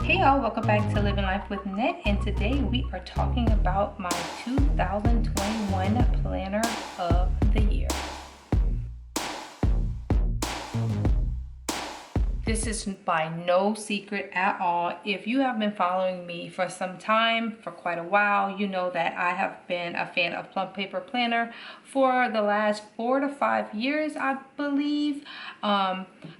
Hey y'all, welcome back to Living Life with Net, and today we are talking about my 2021 planner of the year. This is by no secret at all. If you have been following me for some time, for quite a while, you know that I have been a fan of Plum Paper Planner for the last 4 to 5 years, I believe.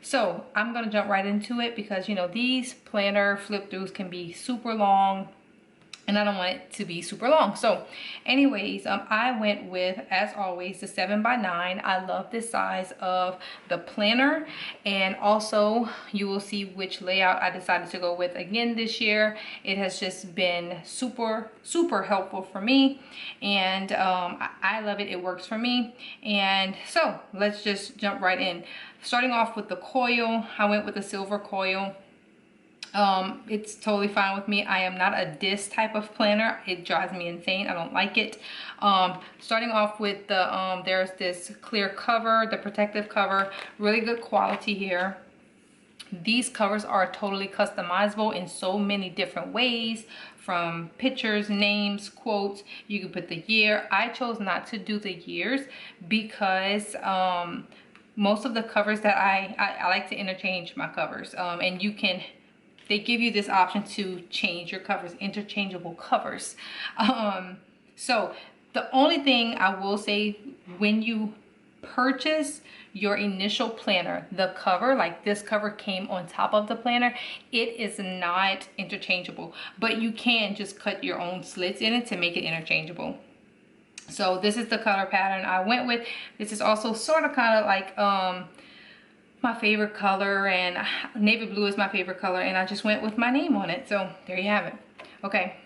So I'm gonna jump right into it because, you know, these planner flip throughs can be super long and I don't want it to be super long. So anyways, I went with, as always, the 7x9. I love this size of the planner, and also you will see which layout I decided to go with again this year. It has just been super helpful for me, and I love it. It works for me. And so let's just jump right in. Starting off with the coil, I went with the silver coil. It's totally fine with me. I am not a disc type of planner. It drives me insane. I don't like it. Starting off with the there's this clear cover, the protective cover, really good quality here. These covers are totally customizable in so many different ways, from pictures, names, quotes. You can put the year. I chose not to do the years because most of the covers that I like to interchange my covers, and they give you this option to change your covers, interchangeable covers. So the only thing I will say, when you purchase your initial planner, the cover, like this cover came on top of the planner, it is not interchangeable, but you can just cut your own slits in it to make it interchangeable. So this is the color pattern I went with. This is also sort of kind of like my favorite color, and navy blue is my favorite color, and I just went with my name on it. So there you have it. Okay,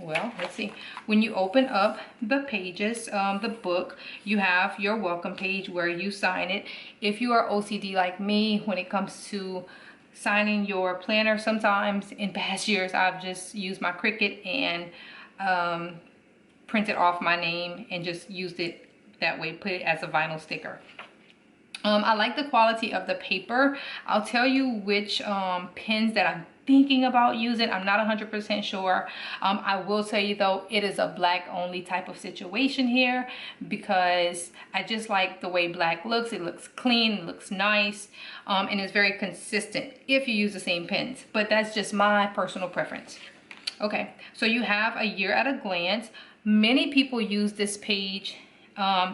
let's see, when you open up the pages, the book, you have your welcome page where you sign it. If you are OCD like me when it comes to signing your planner, sometimes in past years I've just used my Cricut and printed off my name and just used it that way, put it as a vinyl sticker. I like the quality of the paper. I'll tell you which pens that I'm thinking about using. I'm not 100% sure. I will tell you though, it is a black only type of situation here because I just like the way black looks. It looks clean, it looks nice, and it's very consistent if you use the same pens, but that's just my personal preference. Okay, so you have a year at a glance. Many people use this page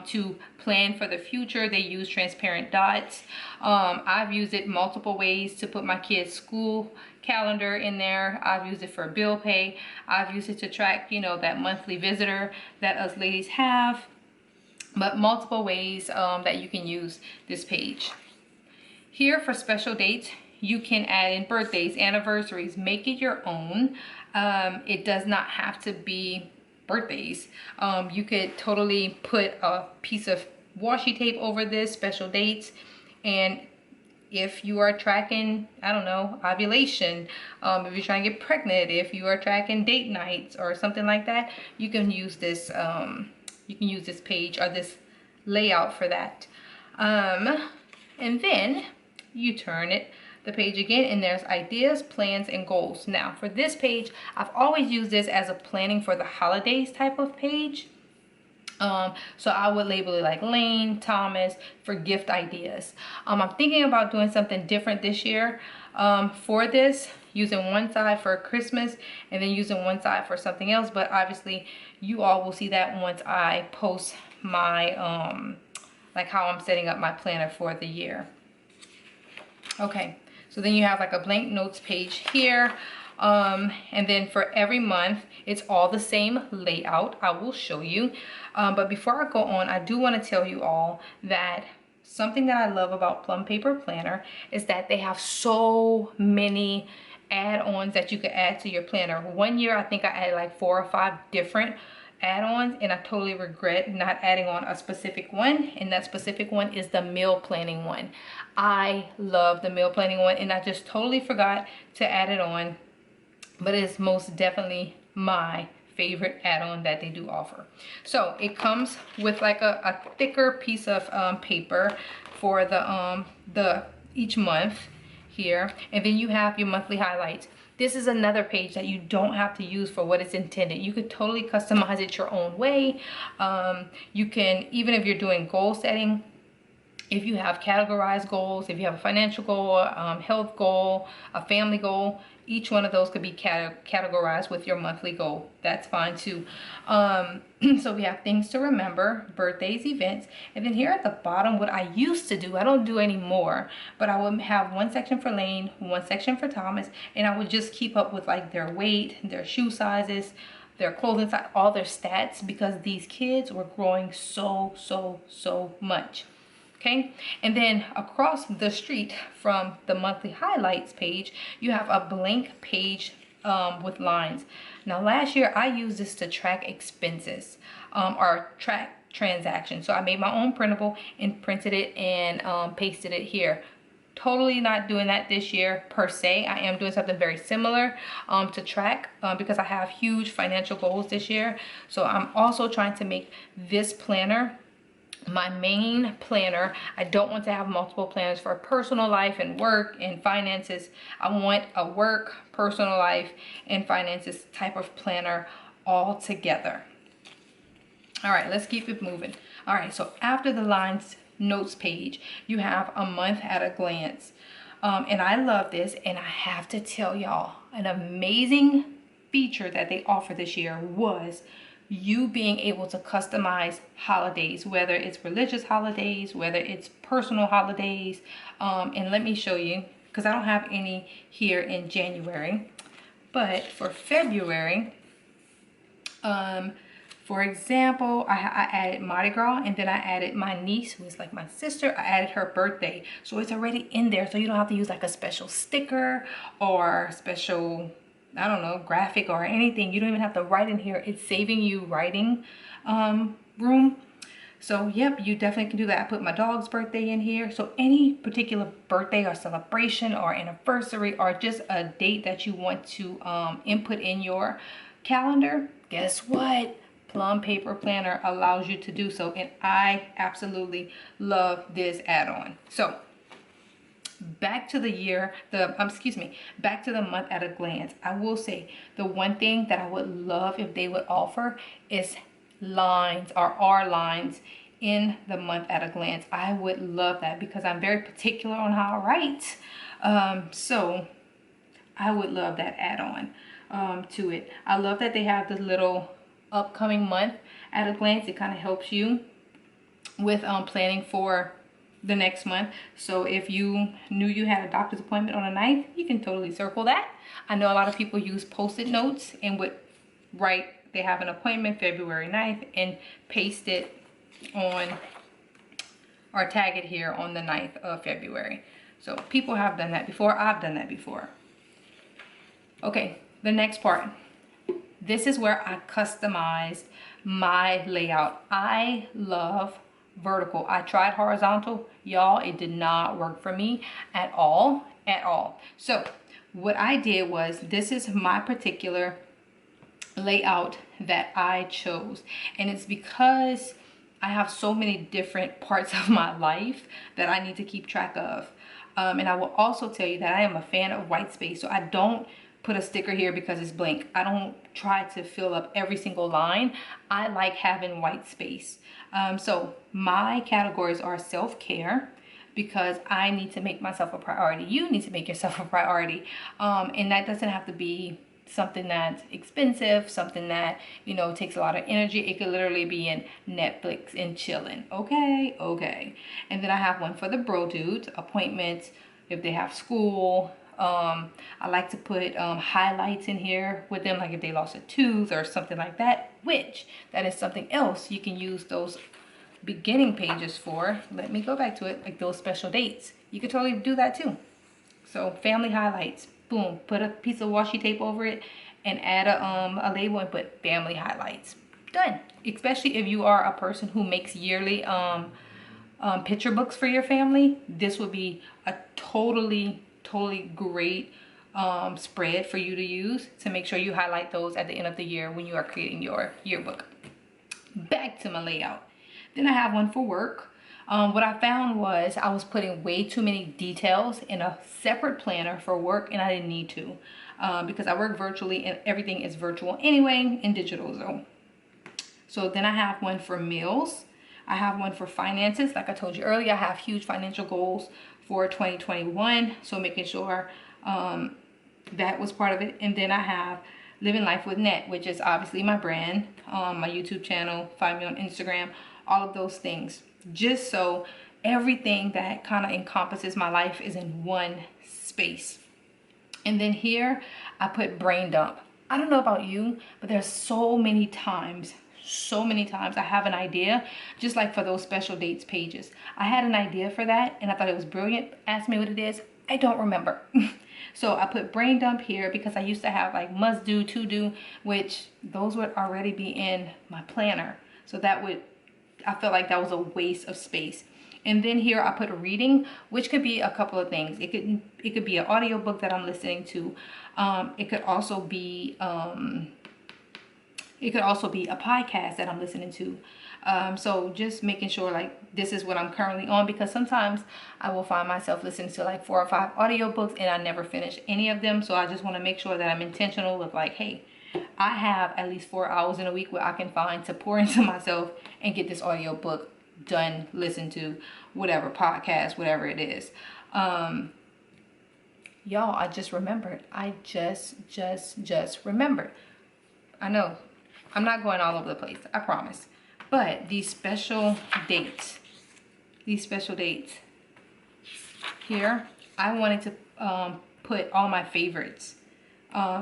to plan for the future. They use transparent dots. I've used it multiple ways to put my kids' school calendar in there. I've used it for bill pay. I've used it to track, you know, that monthly visitor that us ladies have, but multiple ways that you can use this page. Here for special dates, you can add in birthdays, anniversaries, make it your own. It does not have to be birthdays. You could totally put a piece of washi tape over this, special dates, and if you are tracking, I don't know, ovulation, if you're trying to get pregnant, if you are tracking date nights or something like that, you can use this page or this layout for that. And then you turn the page again, and there's ideas, plans, and goals. Now for this page, I've always used this as a planning for the holidays type of page. So I would label it like Lane, Thomas, for gift ideas. I'm thinking about doing something different this year for this, using one side for Christmas and then using one side for something else, but obviously you all will see that once I post my like how I'm setting up my planner for the year. Okay, so then you have like a blank notes page here, and then for every month it's all the same layout. I will show you, but before I go on, I do want to tell you all that something that I love about Plum Paper Planner is that they have so many add-ons that you could add to your planner. One year I think I added like 4 or 5 different add-ons, and I totally regret not adding on a specific one, and that specific one is the meal planning one. I love the meal planning one, and I just totally forgot to add it on, but it's most definitely my favorite add-on that they do offer. So it comes with like a thicker piece of paper for the each month. here, and then you have your monthly highlights. This is another page that you don't have to use for what it's intended. You could totally customize it your own way. You can, even if you're doing goal setting, if you have categorized goals, if you have a financial goal, health goal, a family goal, each one of those could be categorized with your monthly goal. That's fine too. So we have things to remember, birthdays, events, and then here at the bottom, what I used to do, I don't do anymore, but I would have one section for Lane, one section for Thomas, and I would just keep up with like their weight, their shoe sizes, their clothing size, all their stats, because these kids were growing so much. Okay, and then across the street from the monthly highlights page, you have a blank page with lines. Now last year I used this to track expenses or track transactions. So I made my own printable and printed it and pasted it here. Totally not doing that this year per se. I am doing something very similar to track because I have huge financial goals this year. So I'm also trying to make this planner my main planner. I don't want to have multiple planners for personal life and work and finances. I want a work, personal life, and finances type of planner all together. All right, let's keep it moving. All right, so after the lines notes page, you have a month at a glance. And I love this, and I have to tell y'all, an amazing feature that they offer this year was you being able to customize holidays, whether it's religious holidays, whether it's personal holidays. And let me show you, because I don't have any here in January, but for February, for example, I added Mardi Gras, and then I added my niece, who is like my sister, I added her birthday. So it's already in there, so you don't have to use like a special sticker or special, I don't know, graphic or anything. You don't even have to write in here. It's saving you writing room. So yep, you definitely can do that. I put my dog's birthday in here. So any particular birthday or celebration or anniversary or just a date that you want to input in your calendar, guess what? Plum Paper Planner allows you to do so, and I absolutely love this add-on. So back to the year, back to the month at a glance. I will say the one thing that I would love if they would offer is lines or R lines in the month at a glance. I would love that because I'm very particular on how I write. So I would love that add-on to it. I love that they have the little upcoming month at a glance. It kind of helps you with planning for the next month. So if you knew you had a doctor's appointment on the 9th, you can totally circle that. I know a lot of people use post-it notes and would write they have an appointment February 9th and paste it on or tag it here on the 9th of February. So people have done that before. I've done that before. Okay, the next part. This is where I customized my layout. I love vertical. I tried horizontal. Y'all, it did not work for me at all. So what I did was, this is my particular layout that I chose. And it's because I have so many different parts of my life that I need to keep track of. And I will also tell you that I am a fan of white space. So I don't put a sticker here because it's blank. I don't try to fill up every single line. I like having white space. So my categories are self-care, because I need to make myself a priority. You need to make yourself a priority. And that doesn't have to be something that's expensive, something that, you know, takes a lot of energy. It could literally be in Netflix and chilling. Okay. And then I have one for the bro dudes, appointments, if they have school. I like to put highlights in here with them, like if they lost a tooth or something like that, which that is something else you can use those beginning pages for. Let me go back to it, like those special dates. You could totally do that too. So family highlights, boom, put a piece of washi tape over it and add a label and put family highlights. Done. Especially if you are a person who makes yearly picture books for your family, this would be a totally great spread for you to use to make sure you highlight those at the end of the year when you are creating your yearbook. Back to my layout. Then I have one for work. What I found was I was putting way too many details in a separate planner for work, and I didn't need to because I work virtually and everything is virtual anyway in digital though. So then I have one for meals. I have one for finances. Like I told you earlier, I have huge financial goals for 2021. So making sure that was part of it. And then I have Livinglifewithnette, which is obviously my brand, my YouTube channel, find me on Instagram, all of those things. Just so everything that kind of encompasses my life is in one space. And then here I put brain dump. I don't know about you, but there's so many times I have an idea, just like for those special dates pages. I had an idea for that and I thought it was brilliant. Ask me what it is. I don't remember. So I put brain dump here because I used to have like must do, to do, which those would already be in my planner. So I felt like that was a waste of space. And then here I put reading, which could be a couple of things. It could be an audiobook that I'm listening to. It could also be a podcast that I'm listening to. So just making sure like this is what I'm currently on, because sometimes I will find myself listening to like 4 or 5 audiobooks and I never finish any of them. So I just want to make sure that I'm intentional with like, hey, I have at least 4 hours in a week where I can find to pour into myself and get this audiobook done, listen to, whatever, podcast, whatever it is. Y'all, I just remembered. I just remembered. I know I'm not going all over the place, I promise. But these special dates here, I wanted to put all my favorites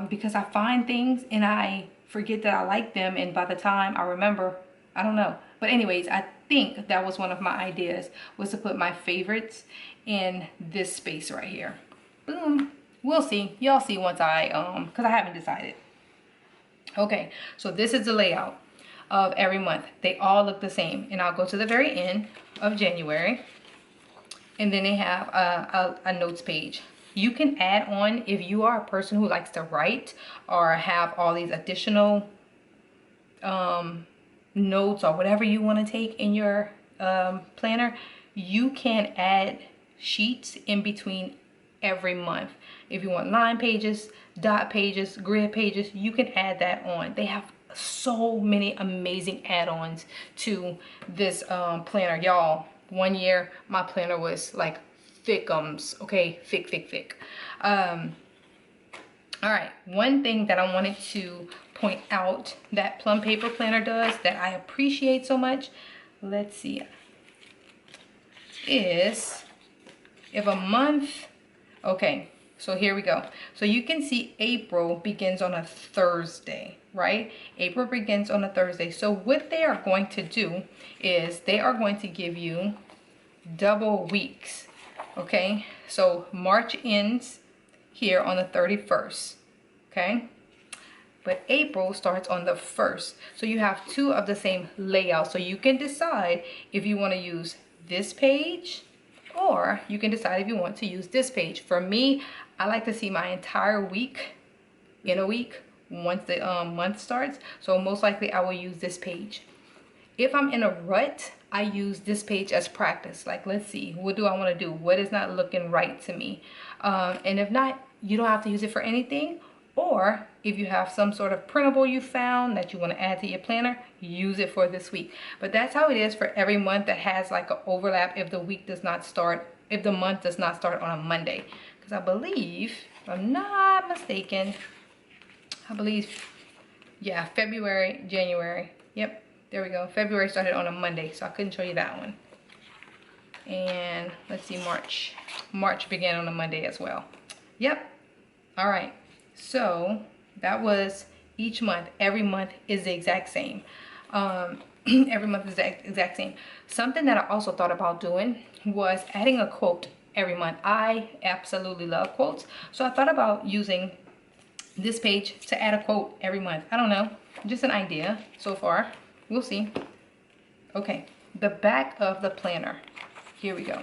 because I find things and I forget that I like them, and by the time I remember, I don't know. But anyways, I think that was one of my ideas, was to put my favorites in this space right here. Boom. We'll see. Y'all see once because I haven't decided. Okay, so this is the layout of every month. They all look the same. And I'll go to the very end of January. And then they have a notes page. You can add on, if you are a person who likes to write or have all these additional notes or whatever you want to take in your planner, you can add sheets in between every month. If you want line pages, dot pages, grid pages, you can add that on. They have so many amazing add-ons to this planner, y'all. One year my planner was like thickums, okay, thick. All right, one thing that I wanted to point out that Plum Paper Planner does that I appreciate so much, let's see, is if a month, okay, so here we go. So you can see April begins on a Thursday, right? April begins on a Thursday. So what they are going to do is they are going to give you double weeks, okay? So March ends here on the 31st, okay? But April starts on the 1st. So you have 2 of the same layout. So you can decide if you want to use this page, or you can decide if you want to use this page. For me, I like to see my entire week in a week once the month starts. So most likely I will use this page. If I'm in a rut, I use this page as practice. Like, let's see, what do I want to do? What is not looking right to me? And if not, you don't have to use it for anything. Or if you have some sort of printable you found that you want to add to your planner, use it for this week. But that's how it is for every month that has like an overlap if the week does not start, if the month does not start on a Monday. Because I believe, if I'm not mistaken, I believe, yeah, February, January. Yep, there we go. February started on a Monday, so I couldn't show you that one. And let's see, March. March began on a Monday as well. Yep. All right. So that was each month. Every month is the exact same. Every month is the exact same. Something that I also thought about doing was adding a quote every month. I absolutely love quotes. So I thought about using this page to add a quote every month. I don't know, just an idea so far. We'll see. Okay, the back of the planner. Here we go.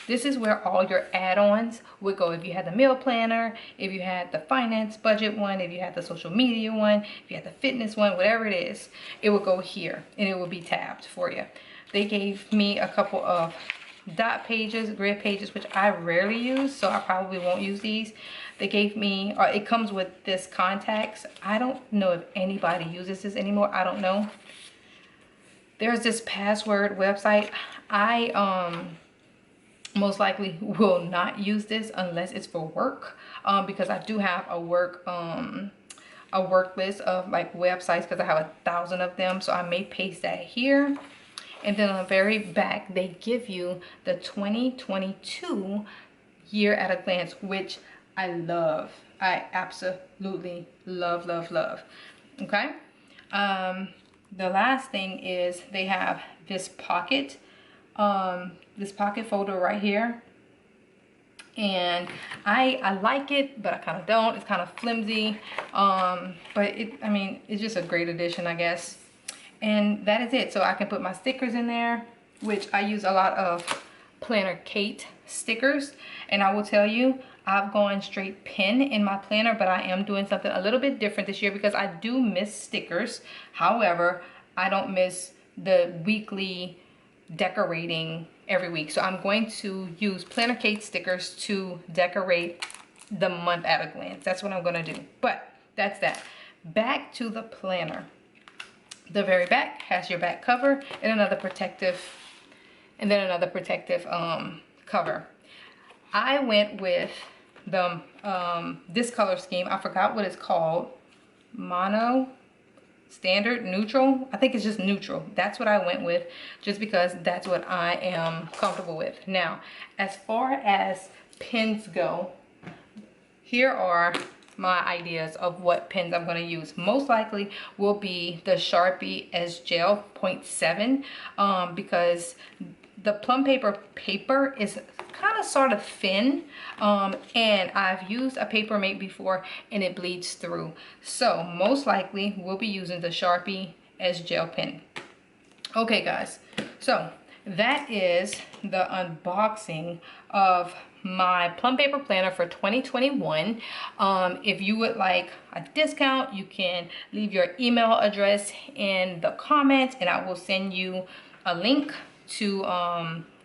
This is where all your add-ons would go. If you had the meal planner, if you had the finance budget one, if you had the social media one, if you had the fitness one, whatever it is, it would go here and it will be tabbed for you. They gave me a couple of dot pages, grid pages, which I rarely use, so I probably won't use these. They gave me, or it comes with this contacts. I don't know if anybody uses this anymore. I don't know. There's this password website. I most likely will not use this unless it's for work, because I do have a work list of like websites, because I have 1,000 of them. So I may paste that here. And then on the very back, they give you the 2022 year at a glance, which I love. I absolutely love, love, love. Okay. The last thing is they have this pocket folder right here. And I like it, but I kind of don't. It's kind of flimsy. But I mean, it's just a great addition, I guess. And that is it. So I can put my stickers in there, which I use a lot of Planner Kate stickers. And I will tell you, I've gone straight pen in my planner, but I am doing something a little bit different this year because I do miss stickers. However, I don't miss the weekly decorating every week. So I'm going to use Planner Kate stickers to decorate the month at a glance. That's what I'm going to do. But that's that. Back to the planner. The very back has your back cover and another protective, cover. I went with the this color scheme. I forgot what it's called. Mono, standard, neutral. I think it's just neutral. That's what I went with, just because that's what I am comfortable with. Now, as far as pens go, here are my ideas of what pens I'm going to use. Most likely will be the Sharpie S Gel 0.7, because the plum paper is kind of sort of thin, and I've used a paper mate before and it bleeds through. So most likely we'll be using the Sharpie S Gel pen. Okay guys, so that is the unboxing of my plum paper planner for 2021. If you would like a discount, you can leave your email address in the comments and I will send you a link to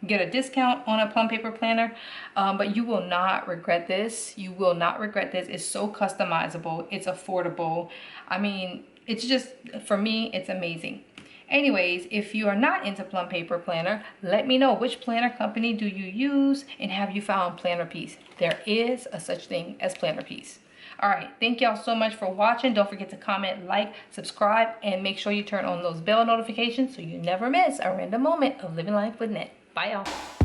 get a discount on a plum paper planner. But you will not regret this. You will not regret this. It's so customizable. It's affordable. I mean, it's just, for me, it's amazing. Anyways, if you are not into plum paper planner, let me know which planner company do you use and have you found Planner Peace. There is a such thing as Planner Peace. All right, thank y'all so much for watching. Don't forget to comment, like, subscribe, and make sure you turn on those bell notifications so you never miss a random moment of living life with Net. Bye y'all.